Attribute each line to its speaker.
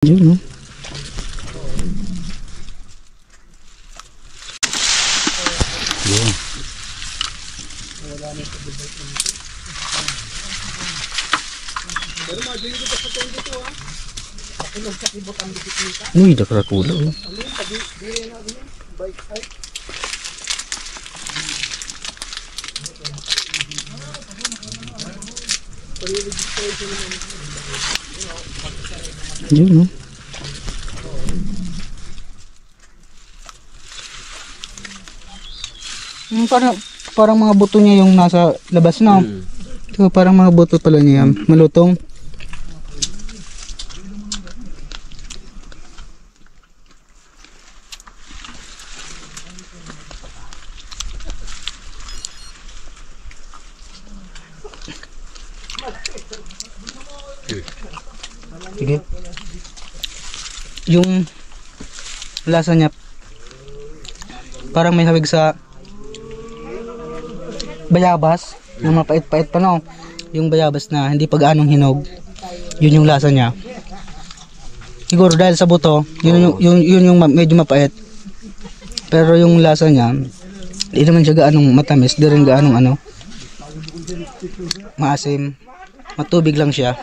Speaker 1: Yun, no? Yun. Uy, nakakula, oh. Yun, no? Parang mga buto niya yung nasa labas na. So, parang mga buto pala niya. Malutong. Sige. Yung lasa niya parang may hawig sa bayabas na mapait-pait pa, no? Yung bayabas na hindi pa gaanong hinog, yun yung lasa niya. Siguro dahil sa buto, yun yung medyo mapait. Pero yung lasa niya, hindi naman siya gaanong matamis, di rin gaanong maasim. Matubig lang siya.